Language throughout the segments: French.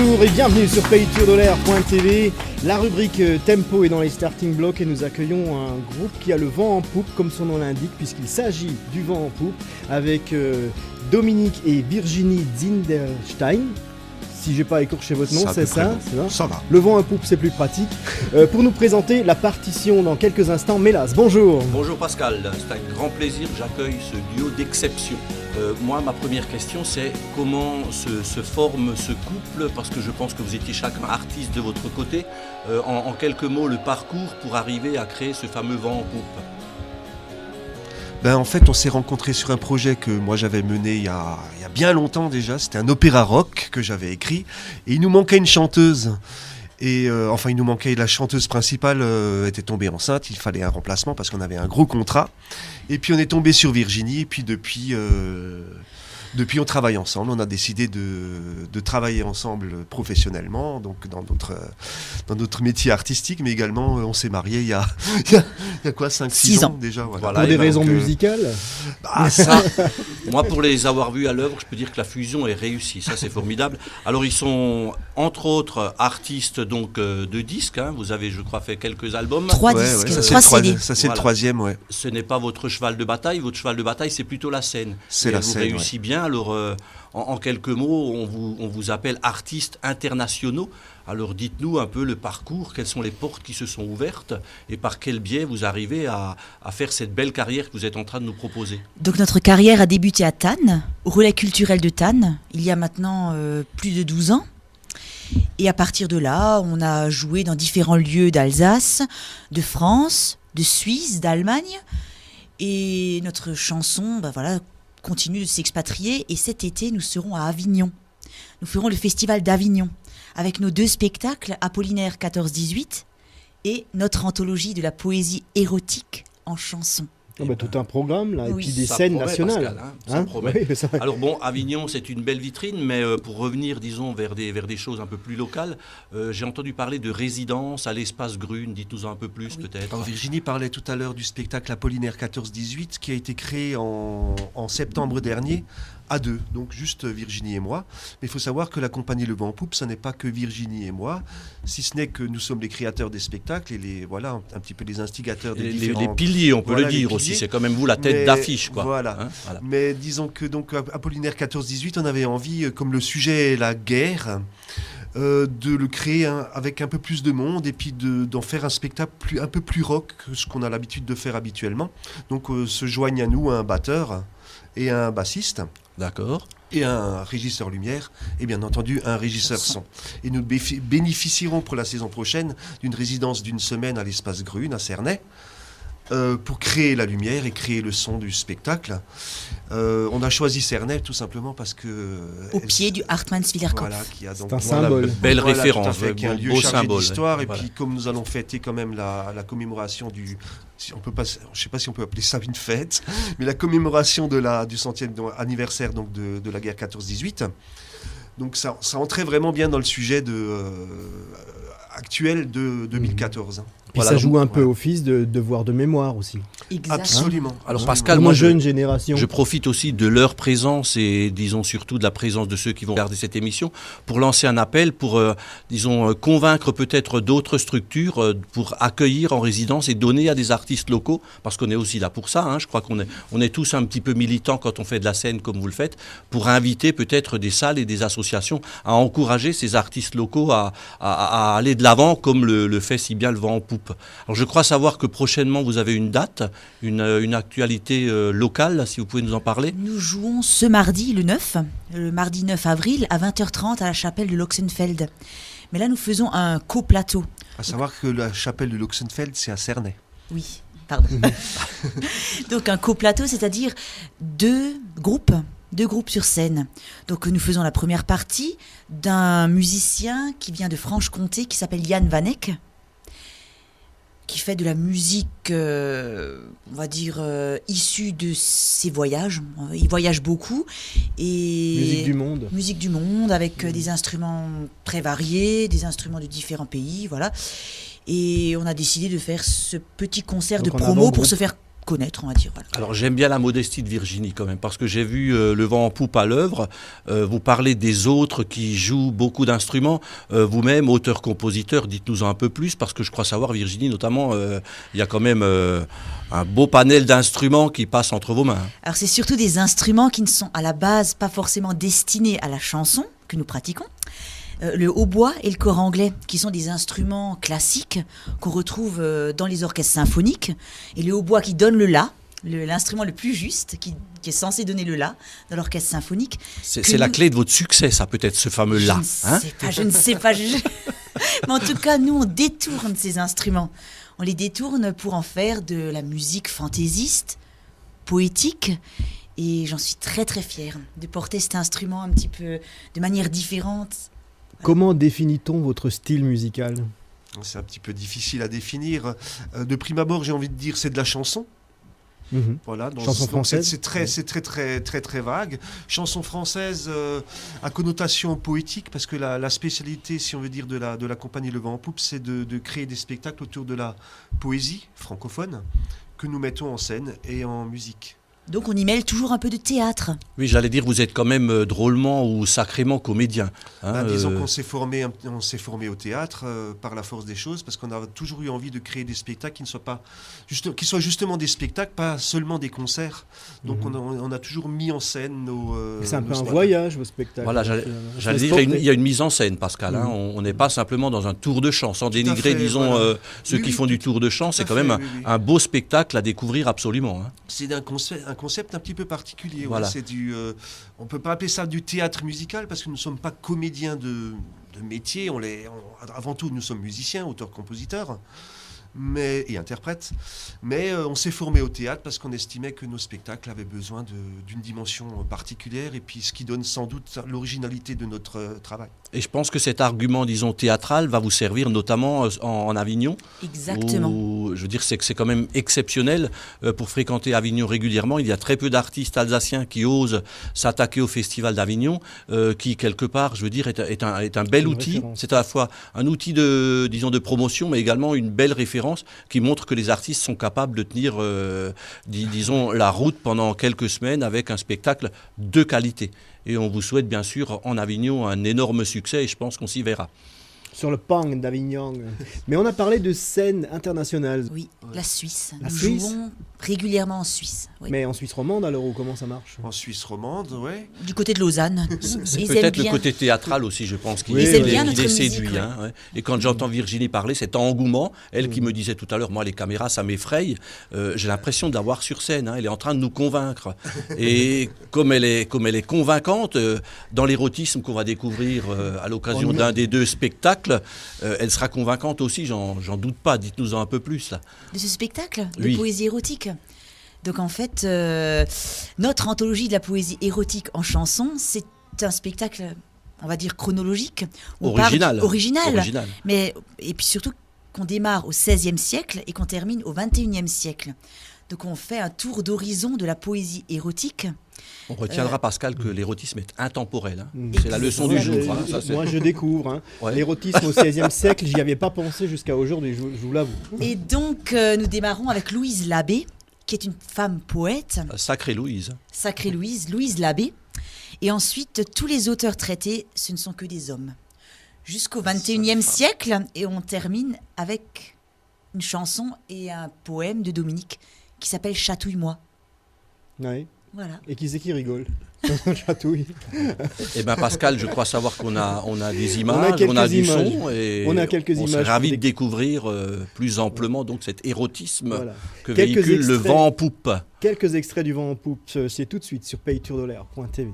Bonjour et bienvenue sur paytourdelair.tv. La rubrique Tempo est dans les starting blocks et nous accueillons un groupe qui a le vent en poupe comme son nom l'indique, puisqu'il s'agit du vent en poupe avec Dominique et Virginie Zinderstein. Si j'ai pas écorché votre nom, c'est ça, ça va. Le vent en poupe, c'est plus pratique. Pour nous présenter la partition dans quelques instants, Mélas, bonjour. Bonjour Pascal, c'est un grand plaisir, j'accueille ce duo d'exception. Moi, ma première question, c'est comment se forme ce couple, parce que je pense que vous étiez chacun artiste de votre côté. En quelques mots, le parcours pour arriver à créer ce fameux vent en poupe. En fait, on s'est rencontrés sur un projet que moi j'avais mené il y a bien longtemps déjà. C'était un opéra rock que j'avais écrit et il nous manquait une chanteuse. Et il nous manquait, la chanteuse principale était tombée enceinte, il fallait un remplacement parce qu'on avait un gros contrat. Et puis on est tombé sur Virginie et puis depuis on travaille ensemble. On a décidé de travailler ensemble professionnellement, donc dans notre métier artistique, mais également on s'est mariés il y a quoi, 5-6 ans déjà. Voilà. Pour des raisons musicales Moi, pour les avoir vus à l'œuvre, je peux dire que la fusion est réussie, ça c'est formidable. Alors ils sont entre autres artistes donc, de disques, hein. Vous avez je crois fait quelques albums. 3 disques, ça, 3 CD. Ça c'est le troisième, ouais. Ce n'est pas votre cheval de bataille, votre cheval de bataille c'est plutôt la scène. C'est la scène, vous réussit bien. Alors, en quelques mots, on vous appelle artistes internationaux. Alors, dites-nous un peu le parcours, quelles sont les portes qui se sont ouvertes et par quel biais vous arrivez à faire cette belle carrière que vous êtes en train de nous proposer. Donc, notre carrière a débuté à Thann, au relais culturel de Thann, il y a maintenant plus de 12 ans. Et à partir de là, on a joué dans différents lieux d'Alsace, de France, de Suisse, d'Allemagne. Et notre chanson, continue de s'expatrier et cet été nous serons à Avignon. Nous ferons le festival d'Avignon avec nos 2 spectacles, Apollinaire 14-18 et notre anthologie de la poésie érotique en chanson. Tout un programme là, oui. Et puis des Ça scènes promet, nationales. Pascal, ça promet. Oui, ça... Alors bon, Avignon c'est une belle vitrine, mais pour revenir disons vers des choses un peu plus locales, j'ai entendu parler de résidence à l'espace Grune, dites-nous un peu plus peut-être. Alors, Virginie parlait tout à l'heure du spectacle Apollinaire 14-18 qui a été créé en septembre dernier à 2, donc juste Virginie et moi. Mais il faut savoir que la compagnie Le Vent en Poupe, ça n'est pas que Virginie et moi, si ce n'est que nous sommes les créateurs des spectacles et un petit peu les instigateurs des différents... Les piliers, on peut le dire aussi, c'est quand même vous la tête d'affiche, quoi. Voilà. Mais disons que donc Apollinaire 14-18, on avait envie, comme le sujet est la guerre, de le créer avec un peu plus de monde et puis d'en faire un spectacle un peu plus rock que ce qu'on a l'habitude de faire habituellement. Donc se joignent à nous un batteur et un bassiste. D'accord. Et un régisseur lumière et bien entendu un régisseur son. Et nous bénéficierons pour la saison prochaine d'une résidence d'1 semaine à l'espace Grune à Cernay pour créer la lumière et créer le son du spectacle. On a choisi Cernay tout simplement parce que... Au pied du Hartmannswillerkopf. Voilà, qui a donc c'est un symbole. Belle référence, qui est un lieu beau chargé symbole. d'histoire. Et puis comme nous allons fêter quand même la commémoration du... je ne sais pas si on peut appeler ça une fête, mais la commémoration du 100e anniversaire donc, de la guerre 14-18. Donc ça entrait vraiment bien dans le sujet actuel de 2014. Puis ça joue un peu au fils de devoir de mémoire aussi. Exactement. Absolument. Alors Pascal, Pour moi jeune génération. Je profite aussi de leur présence et disons surtout de la présence de ceux qui vont regarder cette émission pour lancer un appel pour convaincre peut-être d'autres structures pour accueillir en résidence et donner à des artistes locaux parce qu'on est aussi là pour ça. Je crois qu'on est tous un petit peu militants quand on fait de la scène comme vous le faites pour inviter peut-être des salles et des associations à encourager ces artistes locaux à aller de l'avant comme le fait si bien le vent en poupe. Alors je crois savoir que prochainement vous avez une date, une actualité locale, si vous pouvez nous en parler. Nous jouons ce mardi, le mardi 9 avril, à 20h30 à la chapelle de Loxenfeld. Mais là, nous faisons un coplateau. À savoir que la chapelle de Loxenfeld, c'est à Cernay. Oui, pardon. Donc un coplateau, c'est-à-dire 2 groupes sur scène. Donc nous faisons la première partie d'un musicien qui vient de Franche-Comté, qui s'appelle Jan Vanek, qui fait de la musique, on va dire, issue de ses voyages. Il voyage beaucoup. Et Musique du monde, avec des instruments très variés, des instruments de différents pays, voilà. Et on a décidé de faire ce petit concert de promo pour se faire connaître, on va dire. Voilà. Alors j'aime bien la modestie de Virginie quand même, parce que j'ai vu le vent en poupe à l'œuvre. Vous parlez des autres qui jouent beaucoup d'instruments. Vous-même, auteur-compositeur, dites-nous un peu plus, parce que je crois savoir, Virginie, notamment, il y a quand même un beau panel d'instruments qui passe entre vos mains. Alors c'est surtout des instruments qui ne sont à la base pas forcément destinés à la chanson que nous pratiquons. Le hautbois et le cor anglais, qui sont des instruments classiques qu'on retrouve dans les orchestres symphoniques. Et le hautbois qui donne le la, l'instrument le plus juste, qui est censé donner le la dans l'orchestre symphonique. C'est la clé de votre succès, ça, peut-être, ce fameux la. Je ne sais pas. Mais en tout cas, nous, on détourne ces instruments. On les détourne pour en faire de la musique fantaisiste, poétique. Et j'en suis très très fière de porter cet instrument un petit peu de manière différente. Comment définit-on votre style musical ? C'est un petit peu difficile à définir. De prime abord, j'ai envie de dire c'est de la chanson. Voilà, chanson française. C'est très vague. Chanson française à connotation poétique, parce que la spécialité, si on veut dire, de la compagnie Le Vent en Poupe, c'est de créer des spectacles autour de la poésie francophone que nous mettons en scène et en musique. Donc on y mêle toujours un peu de théâtre. Oui, j'allais dire, vous êtes quand même drôlement ou sacrément comédien. Disons qu'on s'est formé au théâtre par la force des choses, parce qu'on a toujours eu envie de créer des spectacles qui soient justement des spectacles, pas seulement des concerts. Donc on a toujours mis en scène nos... c'est un peu un voyage, vos spectacles. Voilà, j'allais dire, il y a une mise en scène, Pascal. On n'est pas simplement dans un tour de chant, sans dénigrer, disons, ceux qui font du tour de chant. C'est quand même un beau spectacle à découvrir absolument. C'est un concept un petit peu particulier. Voilà. C'est on peut pas appeler ça du théâtre musical, parce que nous ne sommes pas comédiens de métier. Avant tout, nous sommes musiciens, auteurs-compositeurs et interprètes. Mais on s'est formé au théâtre parce qu'on estimait que nos spectacles avaient besoin d'une dimension particulière, et puis ce qui donne sans doute l'originalité de notre travail. Et je pense que cet argument, disons, théâtral va vous servir notamment en Avignon. Exactement. Où, je veux dire, c'est que c'est quand même exceptionnel pour fréquenter Avignon régulièrement. Il y a très peu d'artistes alsaciens qui osent s'attaquer au Festival d'Avignon, qui, quelque part, je veux dire, est un bel outil. Référence. C'est à la fois un outil de promotion, mais également une belle référence qui montre que les artistes sont capables de tenir, disons, la route pendant quelques semaines avec un spectacle de qualité. Et on vous souhaite bien sûr en Avignon un énorme succès, et je pense qu'on s'y verra. Sur le Pang d'Avignon. Mais on a parlé de scène internationale. Oui, la Suisse. La Nous Suisse jouons régulièrement en Suisse. Oui. Mais en Suisse romande alors, ou comment ça marche ? En Suisse romande, ouais. Du côté de Lausanne. C'est Ils peut-être aiment le bien. côté théâtral aussi, je pense, qui Oui, les ils aiment bien notre séduit. musique, Ouais. Et quand j'entends Virginie parler, cet engouement, elle qui me disait tout à l'heure, moi les caméras ça m'effraie, j'ai l'impression de la voir sur scène, elle est en train de nous convaincre. Et comme elle est convaincante, dans l'érotisme qu'on va découvrir à l'occasion d'un des deux spectacles, elle sera convaincante aussi, j'en doute pas, dites-nous-en un peu plus là. De ce spectacle de Oui. poésie érotique. Donc en fait, notre anthologie de la poésie érotique en chanson, c'est un spectacle, on va dire chronologique. où on Original. parle original. Et puis surtout qu'on démarre au XVIe siècle et qu'on termine au XXIe siècle. Donc on fait un tour d'horizon de la poésie érotique. On retiendra, Pascal, que l'érotisme est intemporel. Mm. C'est la leçon du jour. Ça, c'est- Moi je découvre. Ouais. L'érotisme au XVIe siècle, j'y avais pas pensé jusqu'à aujourd'hui, je vous l'avoue. Et donc nous démarrons avec Louise Labbé, qui est une femme poète, Sacrée Louise. sacrée Louise Labbé. Et ensuite, tous les auteurs traités, ce ne sont que des hommes. Jusqu'au XXIe siècle, et on termine avec une chanson et un poème de Dominique qui s'appelle Chatouille-moi. Ouais. Voilà. Et qui c'est qui rigole ? Chatouille. Eh bien, Pascal, je crois savoir qu'on a des images, quelques on a du images. son, et On a quelques on images serait ravis pour de découvrir plus amplement donc cet érotisme Voilà. que Quelques véhicule le extraits. vent en poupe. Quelques extraits du vent en poupe, c'est tout de suite sur paytourdolair.tv.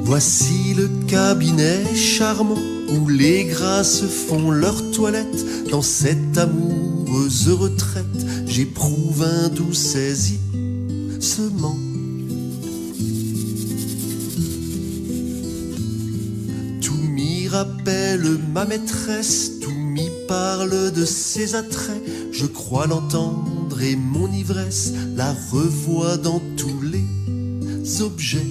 Voici le cabinet charmant où les grâces font leur toilette. Dans cette amoureuse retraite, j'éprouve un doux saisissement. Tout m'y rappelle ma maîtresse, tout m'y parle de ses attraits. Je crois l'entendre et mon ivresse la revoit dans tous les objets.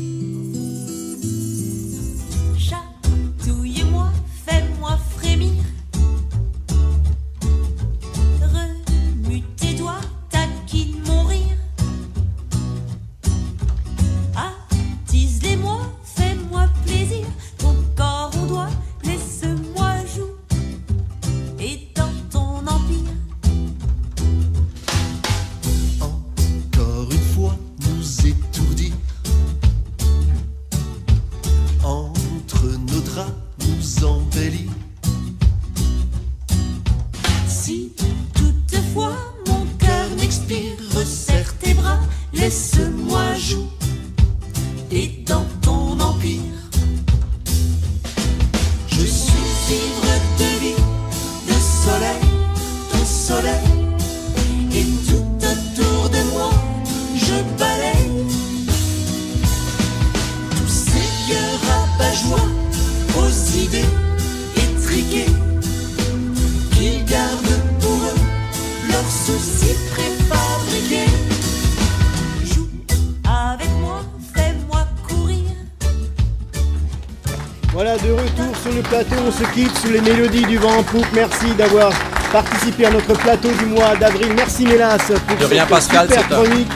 Voilà, de retour sur le plateau, on se quitte sous les mélodies du vent en poupe. Merci d'avoir participé à notre plateau du mois d'avril. Merci Mélas pour De rien, cette Pascal, super c'est un chronique.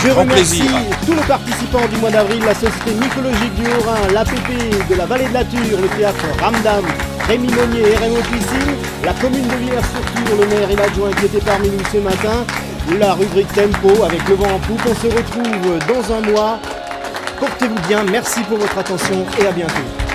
Je grand remercie plaisir. tous les participants du mois d'avril, la Société mycologique du Haut-Rhin, l'APP de la Vallée de la Ture, le théâtre Ramdam, Rémi Monnier et RMO Piscine, la commune de Villers-sur-Ture, le maire et l'adjoint qui étaient parmi nous ce matin, la rubrique Tempo avec le vent en poupe. On se retrouve dans un mois. Portez-vous bien, merci pour votre attention et à bientôt.